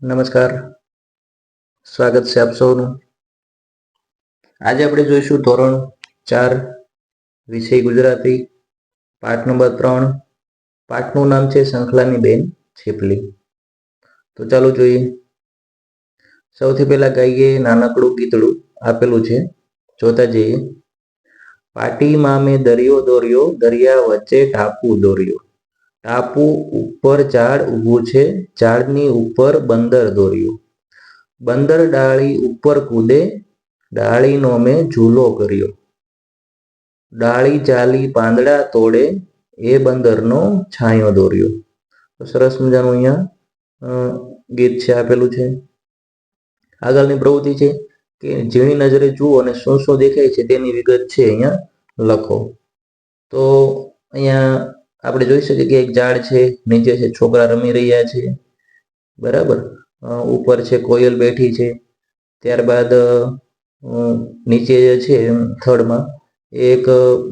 નમસ્કાર, સ્વાગત છે આપ સૌનું. આજે આપણે જોઈશું ધોરણ 4 વિષય ગુજરાતી પાઠ નંબર 3. પાઠનું નામ છે શંખલાની બેન છીપલી. તો ચાલો જોઈએ. સૌથી પહેલા ગાઈએ નાનકડું ગીતડું આપેલું છે, જોતા જઈએ. પાટીમાં મેં દરિયો દોર્યો, દરિયા વચ્ચે ટાપુ દોર્યો. ટાપુ ઉપર ઝાડ ઊભું છે, ઝાડની ઉપર બંદર દોર્યું. બંદર ડાળી ઉપર કૂદે, ડાળીનો મેં ઝૂલો કર્યો. ડાળી ચાલી પાંદડા તોડે, એ બંદરનો છાંયો દોર્યો. તો સરસ મજાનું અહીંયા ગીત છે આપેલું છે. આગળની પ્રવૃત્તિ છે કે ઝીણી નજરે જુઓ અને શું શું દેખાય છે તેની વિગત છે અહીંયા લખો. તો અહીંયા આપણે જોઈ શકીએ કે એક ઝાડ છે, નીચે છે છોકરા રમી રહ્યા છે, બરાબર. ઉપર છે કોયલ બેઠી છે. ત્યારબાદ નીચે જે છે થડમાં એક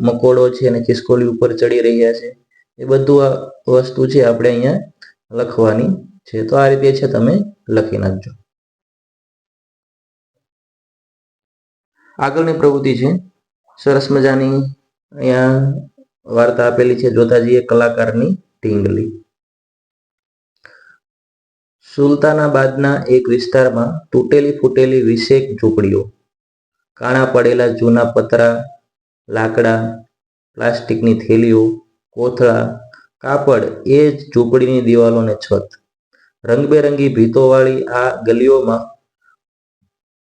મકોડો છે અને ખિસકોલી ઉપર ચડી રહ્યા છે. એ બધું આ વસ્તુ છે આપણે અહીંયા લખવાની છે. તો આ રીતે છે તમે લખી નાખજો. આગળની પ્રવૃત્તિ છે સરસ મજાની, અહીંયા વાર્તા આપેલી છે, જોતા જઈએ. કલાકારની ઢીંગલી. સુલતાનાબાદના એક વિસ્તારમાં તૂટેલી ફૂટેલી 20 ઝૂંપડીઓ, કાણા પડેલા જૂના પતરા, લાકડા, પ્લાસ્ટિકની થેલીઓ, કોથળા, કાપડ, એ જ ઝૂંપડીની દિવાલોને છત. રંગબેરંગી ભીતોવાળી આ ગલીઓમાં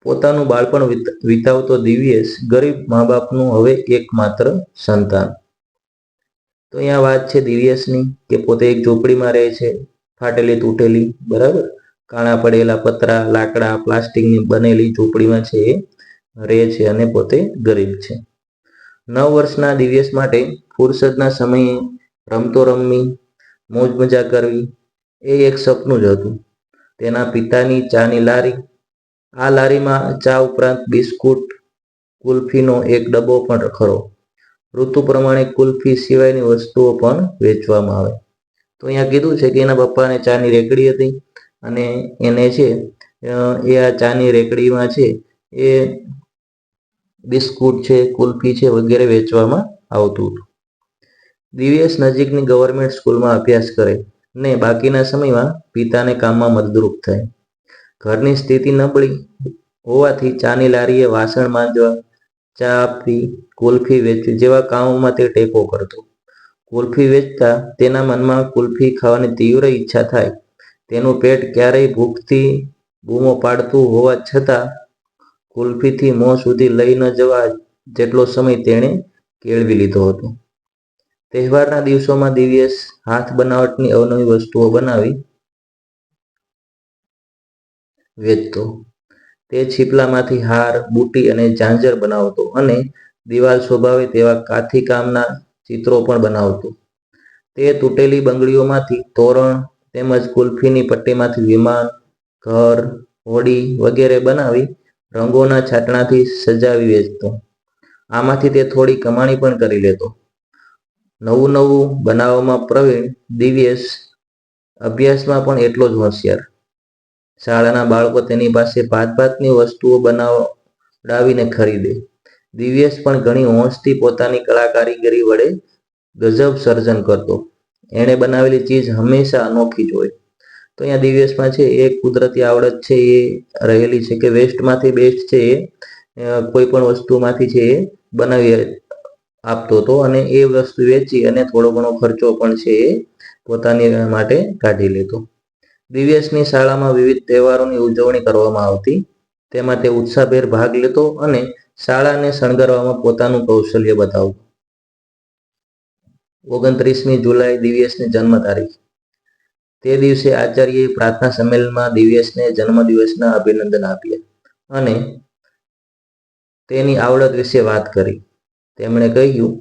પોતાનું બાળપણ વિતાવતો દિવ્યેશ ગરીબ મા બાપનું હવે એકમાત્ર સંતાન. તો અહીંયા વાત છે દિવ્યેશની કે પોતે એક ઝૂંપડીમાં રહે છે, ફાટેલી તૂટેલી, બરાબર. કાણા પડેલા પતરા, લાકડા, પ્લાસ્ટિકની બનેલી ઝૂંપડીમાં છે એ રહે છે અને પોતે ગરીબ છે. 9 વર્ષના દિવ્યેશ માટે ફુરસદના સમયે રમતો રમવી, મોજ મજા કરવી એ એક સપનું જ હતું. તેના પિતાની ચાની લારી, આ લારીમાં ચા ઉપરાંત બિસ્કુટ, કુલ્ફીનો એક ડબ્બો પણ ખરો. ઋતુ પ્રમાણે કુલ્ફી સિવાયની વસ્તુઓ પણ વેચવામાં આવે. તો અહીંયા કીધું છે કે એના પપ્પાને ચાની રેકડી હતી અને એને છે એ આ ચાની રેકડીમાં છે એ બિસ્કુટ છે, કુલ્ફી છે વગેરે વેચવામાં આવતું હતું. દિવ્યેશ નજીકની ગવર્મેન્ટ સ્કૂલમાં અભ્યાસ કરે ને બાકીના સમયમાં પિતાને કામમાં મદદરૂપ થાય. ઘરની સ્થિતિ નબળી હોવાથી ચાની લારીએ વાસણ માંજવા, ચા આપવી, કુલ્ફી વેચવી જેવા કામોમાં તે ટેકો કરતો. કુલ્ફી વેચતા તેના મનમાં કુલ્ફી ખાવાની તીવ્ર ઈચ્છા થાય. તેનું પેટ ક્યારેય ભૂખથી બૂમો પાડતું હોવા છતાં કુલ્ફીથી મોં સુધી લઈ ન જવા જેટલો સમય તેણે કેળવી લીધો હતો. તહેવારના દિવસોમાં દિવ્યેશ હાથ બનાવટની અવનવી વસ્તુઓ બનાવી વેચતો. તે છીપલામાંથી હાર, બુટી અને ઝાંઝર બનાવતો અને દિવાલ શોભાવે તેવા કાથી કામના ચિત્રો પણ બનાવતો. તે તૂટેલી બંગડીઓમાંથી તોરણ તેમજ કુલ્ફીની પટ્ટીમાંથી વિમાન, ઘર, હોડી વગેરે બનાવી રંગોના છાંટણાથી સજાવી વેચતો. આમાંથી તે થોડી કમાણી પણ કરી લેતો. નવું નવું બનાવવામાં પ્રવીણ દિવ્યેશ અભ્યાસમાં પણ એટલો જ હોશિયાર. શાળાના બાળકો તેની પાસે ભાતની વસ્તુઓ બનાવડાવીને ખરીદે. દિવ્યેશ પણ ઘણી હોંશથી પોતાની કલાકારીગરી વડે ગજબ સર્જન કરતો. એણે બનાવેલી ચીજ હંમેશા અનોખી જ હોય. તો અહીંયા દિવ્યેશમાં છે એ કુદરતી આવડત છે એ રહેલી છે કે વેસ્ટમાંથી બેસ્ટ છે એ કોઈ પણ વસ્તુમાંથી છે એ બનાવી આપતો હતો અને એ વસ્તુ વેચી અને થોડો ઘણો ખર્ચો પણ છે એ પોતાની માટે કાઢી લેતો. દિવ્યેશની શાળામાં વિવિધ તહેવારોની ઉજવણી કરવામાં આવતી. તેમાં તે ઉત્સાહભેર ભાગ લેતો અને શાળાને શણગારવામાં પોતાનું કૌશલ્ય બતાવતો. 29મી જુલાઈ દિવ્યેશની જન્મ તારીખ. તે દિવસે આચાર્યએ પ્રાર્થના સંમેલનમાં દિવ્યેશને જન્મદિવસના અભિનંદન આપ્યા અને તેની આવડત વિશે વાત કરી. તેમણે કહ્યું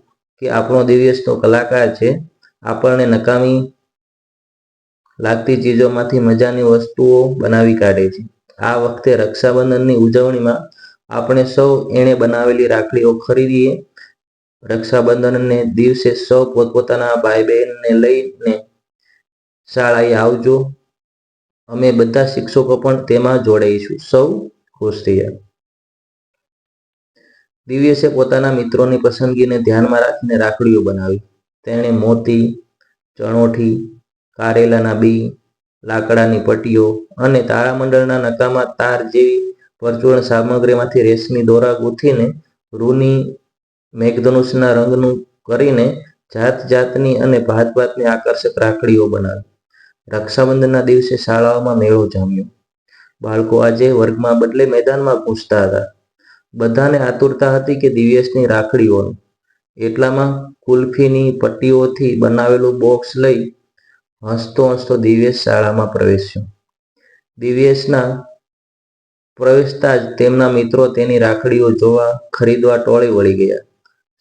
કે આપણો દિવ્યેશ તો કલાકાર છે, આપણને નકામી લાગતી ચીજોમાંથી મજાની વસ્તુઓ બનાવી કાઢે છે. આ વખતે રક્ષાબંધનની ઉજવણીમાં આપણે સૌ એણે બનાવેલી રાખડીઓ ખરીદીએ. રક્ષાબંધનને દિવસે સૌ પોતપોતાના ભાઈ બહેનને લઈને શાળાએ આવજો અમે બધા શિક્ષકો પણ તેમાં જોડાઈશું. સૌ ખુશ થયા. દિવ્યેશે પોતાના મિત્રોની પસંદગીને ધ્યાનમાં રાખીને રાખડીઓ બનાવી. તેણે મોતી, ચણોઠી, કારેલાના બી, લાકડાની પટ્ટીઓ અને તારામંડળના નકામા તાર જેવી પરચુરણ સામગ્રીમાંથી રેશમી દોરા ગૂંથીને રૂની મેઘધનુષના રંગનું કરીને જાત જાતની અને ભાત ભાતની આકર્ષક રાખડીઓ બનાવી. રક્ષાબંધનના દિવસે શાળાઓમાં મેળો જામ્યો. બાળકો આજે વર્ગમાં બદલે મેદાનમાં પૂછતા હતા. બધાને આતુરતા હતી કે દિવ્યેશની રાખડીઓની. એટલામાં કુલ્ફીની પટ્ટીઓથી બનાવેલું બોક્સ લઈ હસતો હસતો દિવ્યેશ શાળામાં પ્રવેશ્યો. દિવ્યેશના પ્રવેશતા જ તેમના મિત્રો તેની રાખડીઓ જોવા ખરીદવા ટોળે વળી ગયા.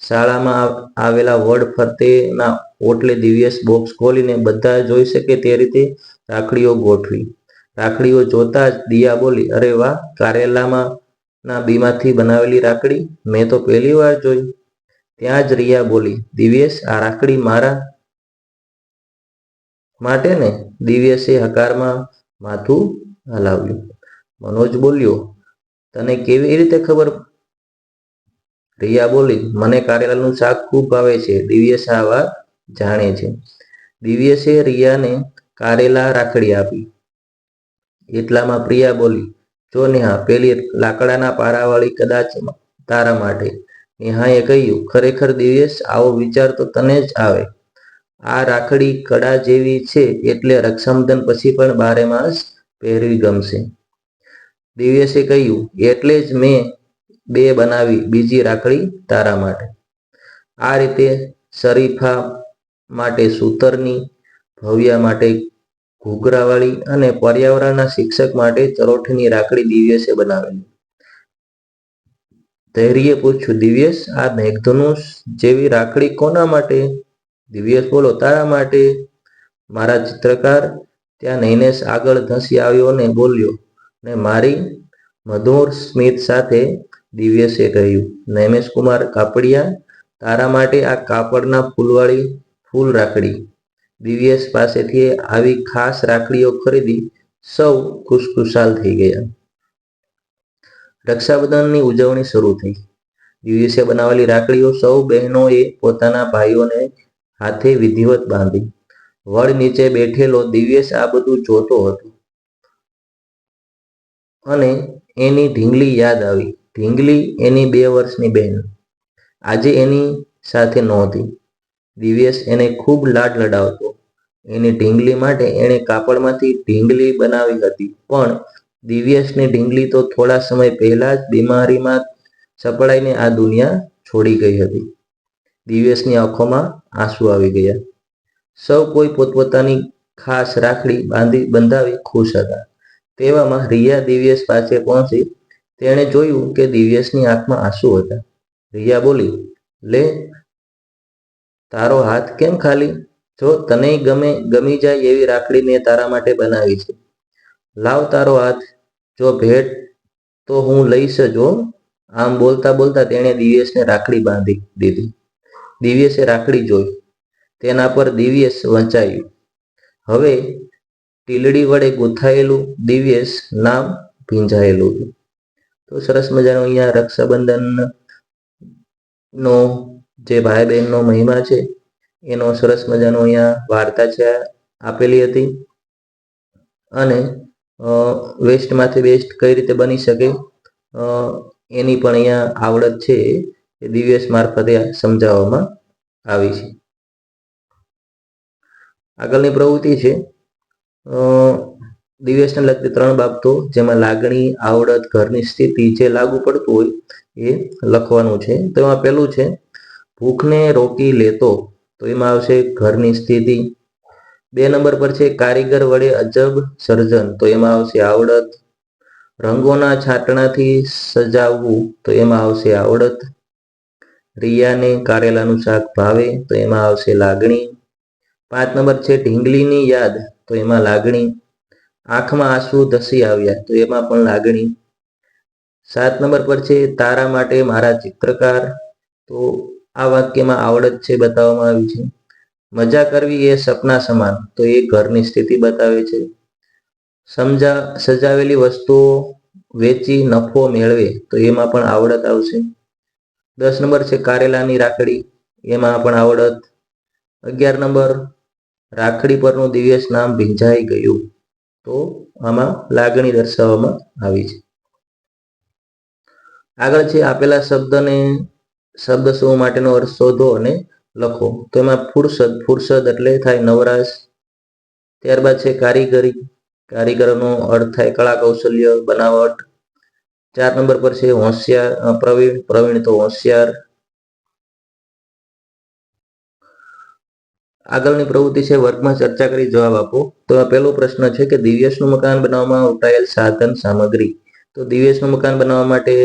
શાળામાં આવેલા વડ ફરતેના ઓટલે દિવ્યેશ બોક્સ ખોલીને બધા જોઈ શકે તે રીતે રાખડીઓ ગોઠવી. રાખડીઓ જોતા જ દિયા બોલી, અરે વાહ, કારેલાના બીમાંથી બનાવેલી રાખડી, મેં તો પહેલી વાર જોઈ. ત્યાં જ રિયા બોલી, દિવ્યેશ, આ રાખડી મારા માટે ને? દિવ્યેશે હકારમાં માથું હલાવ્યું. મનોજ બોલ્યો, તને કેવી રીતે ખબર? રિયા બોલી, મને કારેલાનું શાક ખૂબ ભાવે છે. દિવ્યેશ આ વાત જાણે છે. દિવ્યેશે રિયાને કારેલા રાખડી આપી. એટલામાં પ્રિયા બોલી, જો નેહા, પેલી લાકડાના પારાવાળી કદાચ તારા માટે. નેહાએ કહ્યું, ખરેખર દિવ્યેશ, આવો વિચાર તો તને જ આવે. આ રાખડી કડા જેવી છે એટલે રક્ષાબંધન પછી પણ 12 માસ પહેરવી ગમશે. દિવ્યેશે કહ્યું, એટલે જ મેં 2 બનાવી, બીજી રાખડી તારા માટે. આ રીતે શરીફા માટે સૂતરની, ભવ્યા માટે ઘૂઘરાવાળી અને પર્યાવરણના શિક્ષક માટે ચરોઠીની રાખડી દિવ્યેશે બનાવેલી. ધૈર્યે પૂછ્યું, દિવ્યેશ, આ મેઘધનુષ જેવી રાખડી કોના માટે? દિવ્યેશ બોલો, તારા માટે. મારા ચિત્રકાર. ત્યાં નૈનેશ આગળ ધસી આવ્યો ને બોલ્યો, ને મારી? મધુર સ્મિત સાથે દિવ્યેશે કહ્યું, નૈમેશ કુમાર કાપડિયા, તારા માટે આ કાપડના ફૂલવાળી ફૂલ રાખડી. દિવ્યેશ પાસેથી આવી ખાસ રાખડીઓ ખરીદી સૌ ખુશખુશાલ થઈ ગયા. રક્ષાબંધનની ઉજવણી શરૂ થઈ. દિવ્યેશે બનાવેલી રાખડીઓ સૌ બહેનોએ પોતાના ભાઈઓને હાથે વિધિવત બાંધી. વડ નીચે બેઠેલો દિવ્યેશ આ બધું જોતો હતો અને એની ઢીંગલી યાદ આવી. ઢીંગલી એની 2 વર્ષની બહેન આજે એની સાથે નહોતી. દિવ્યેશ એને ખૂબ લાડ લડાવતો. એની ઢીંગલી માટે એણે કાપડમાંથી ઢીંગલી બનાવી હતી, પણ દિવ્યેશની ઢીંગલી તો થોડા સમય પહેલા જ બીમારીમાં સપડાઈને આ દુનિયા છોડી ગઈ હતી. દિવ્યેશની આંખોમાં આંસુ આવી ગયા. સૌ કોઈ પોતપોતાની ખાસ રાખડી બંધાવી ખુશ હતા. તેવામાં રિયા દિવ્યેશ પાસે પહોંચી. તેણે જોયું કે દિવ્યેશની આંખમાં આંસુ હતા. રિયા બોલી, લે, તારો હાથ કેમ ખાલી? જો તને ગમી જાય એવી રાખડી મેં તારા માટે બનાવી છે. લાવ તારો હાથ, જો ભેટ તો હું લઈશ જ હો. આમ બોલતા બોલતા તેણે દિવ્યેશને રાખડી બાંધી દીધી. દિવ્યેશે રાખડી જોઈ. તેના પર દિવ્યેશ વંચાયું. હવે ટીલડી વડે ગૂંથાયેલું દિવ્યેશ નામ ભીંજાયેલું હતું. તો સરસ મજાનો અહીંયા રક્ષાબંધનનો જે ભાઈ બહેનનો મહિમા છે એનો સરસ મજાનો અહીંયા વાર્તા છે આપેલી હતી. અને વેસ્ટમાંથી બેસ્ટ કઈ રીતે બની શકે એની પણ અહીંયા આવડત છે એ દિવ્યેશ મારફતે સમજાવવામાં આવી છે. આગળની પ્રવૃત્તિ છે દિવ્યેશને લગતી 3 બાબતો, જેમાં લાગણી, આવડત, ઘરની સ્થિતિ જે લાગુ પડતું હોય એ લખવાનું છે. તો એમાં પહેલું છે ભૂખને રોકી લેતો, તો એમાં આવશે ઘરની સ્થિતિ. 2 નંબર પર છે કારીગર વડે અજબ સર્જન, તો એમાં આવશે આવડત. રંગોના છાંટણાથી સજાવવું, તો એમાં આવશે આવડત. રિયાને કારેલાનું શાક ભાવે, તો એમાં આવશે લાગણી. 5 નંબર છે ઢીંગલીની યાદ, તો એમાં લાગણી. આંખમાં આંસુ ધસી આવ્યા, તો એમાં પણ લાગણી. 7 નંબર પર છે તારા માટે મારા ચિત્રકાર, તો આ વાક્યમાં આવડત છે બતાવવામાં આવી છે. મજા કરવી એ સપના સમાન, તો એ ઘરની સ્થિતિ બતાવે છે. સજાવેલી વસ્તુઓ વેચી નફો મેળવે તો એમાં પણ આવડત આવશે. 10 નંબર છે કારેલાની રાખડી, એમાં પણ આવડત. 11 નંબર રાખડી પરનું દિવ્યેશ નામ ભીંજાઈ ગયું, તો આમાં લાગણી દર્શાવવામાં આવી છે. આગળ છે આપેલા શબ્દ સમૂહ માટેનો અર્થ શોધો અને લખો. તો એમાં ફુરસદ એટલે થાય નવરાશ. ત્યારબાદ છે કારીગરી, કારીગરનો અર્થ થાય કળા કૌશલ્ય બનાવટ. 4 નંબર પર છે હોશિયાર, પ્રવીણ તો હોશિયાર. આગળની પ્રવૃત્તિ છે વર્ગમાં ચર્ચા કરી જવાબ આપો. તો પહેલો પ્રશ્ન છે કે દિવ્યેશનું મકાન બનાવવામાં વપરાયેલ સાધન સામગ્રી. તો દિવ્યેશનું મકાન બનાવવા માટે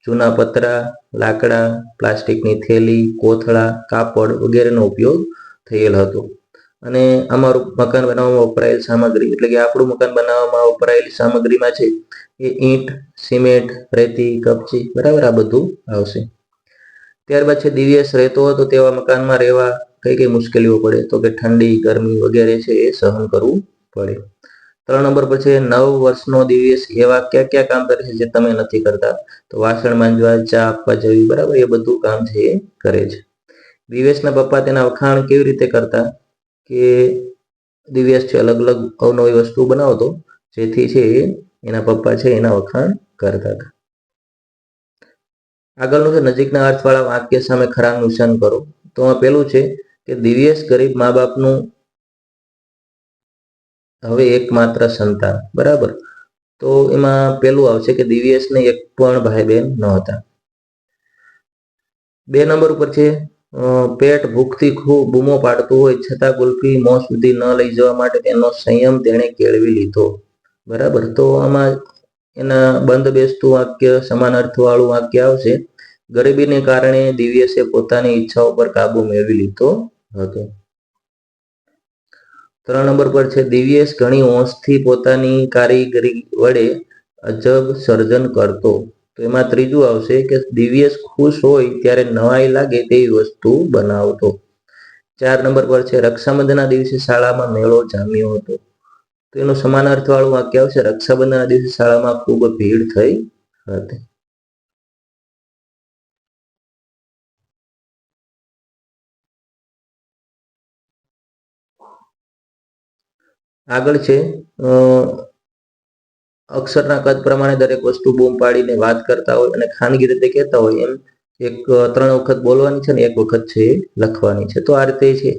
જૂના પતરા, લાકડા, પ્લાસ્ટિકની થેલી, કોથળા, કાપડ વગેરેનો ઉપયોગ થયેલ હતો. અને અમારું મકાન બનાવવામાં વપરાયેલ સામગ્રી એટલે કે આપણું મકાન બનાવવામાં વપરાયેલી સામગ્રીમાં છે એ ઈંટ, સિમેન્ટ, રેતી, કપચી, બરાબર આ બધું આવશે. ત્યારબાદ છે દિવ્યેશ રહેતો હતો તેવા મકાનમાં રહેવા કઈ કઈ મુશ્કેલીઓ પડે, તો કે ઠંડી, ગરમી વગેરે છે એ સહન કરવું પડે. 3 નંબર પર છે 9 વર્ષનો દિવ્યેશ એવા કયા કામ કરે છે જે તમે નથી કરતા, તો વાસણ માંજવા, ચા આપવા જવી, બરાબર એ બધું કામ છે એ કરે છે. દિવ્યેશના પપ્પા તેના વખાણ કેવી રીતે કરતા, કે દિવ્યેશ છે અલગ અલગ અવનવી વસ્તુ બનાવતો જેથી છે એના પપ્પા છે એના વખાણ કરતા હતા. આગળનું છે નજીકના અર્થવાળા વાક્ય સામે ખરાનું નિશાન કરો. તો પેલું છે કે દિવ્યેશ ગરીબ મા બાપનું હવે એકમાત્ર સંતાન, બરાબર. તો એમાં પેલું આવશે કે દિવ્યેશને એક પણ ભાઈ બહેન ન હતા. 2 નંબર ઉપર છે પેટ ભૂખથી ખૂબ બૂમો પાડતું હોય છતાં ગુલ્ફી મોં સુધી ન લઈ જવા માટે તેનો સંયમ તેણે કેળવી લીધો, બરાબર. તો આમાં એના બંધ બેસતું વાક્ય સમાન અર્થવાળું વાક્ય આવશે. ગરીબીને કારણે દિવ્યેશે પોતાની ઈચ્છાઓ પર કાબુ મેળવી લીધો હતો. 3 નંબર પર છે દિવ્યેશ ઘણી હોંશથી પોતાની કારીગરી વડે અજબ સર્જન કરતો. તો એમાં ત્રીજું આવશે કે દિવ્યેશ ખુશ હોય ત્યારે નવાઈ લાગે તેવી વસ્તુ બનાવતો. 4 નંબર પર છે રક્ષાબંધનના દિવસે શાળામાં મેળો જામ્યો હતો. તો એનું સમાન અર્થવાળું વાક્ય આવશે રક્ષાબંધનના દિવસે શાળામાં ખૂબ ભીડ થઈ હતી. આગળ છે અક્ષરના કદ પ્રમાણે દરેક વસ્તુ બૂમ પાડીને વાત કરતા હોય અને ખાનગી રીતે કહેતા હોય એમ 3 વખત બોલવાની છે ને 1 વખત છે લખવાની છે. તો આ રીતે છે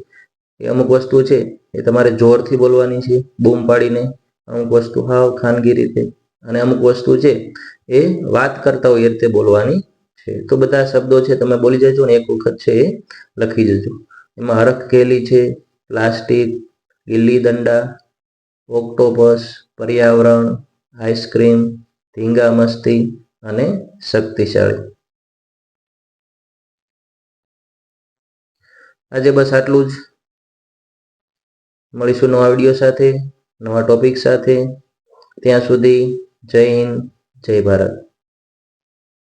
એ અમુક વસ્તુ છે એ તમારે જોરથી બોલવાની છે બૂમ પાડીને, અમુક વસ્તુ હાવ ખાનગી રીતે, અને અમુક વસ્તુ છે એ વાત કરતા હોય એ રીતે બોલવાની છે. તો બધા શબ્દો છે તમે બોલી જજો ને 1 વખત છે એ લખી જજો. એમાં હરખઘેલી છે, પ્લાસ્ટિક, ગિલ્લી દંડા, ઓક્ટોપસ, પર્યાવરણ, આઈસ્ક્રીમ, ધીંગા મસ્તી અને શક્તિશાળી. આજે બસ આટલું જ. મળીશું નવા વિડીયો સાથે, નવા ટોપિક સાથે. ત્યાં સુધી જય હિન્દ, જય ભારત.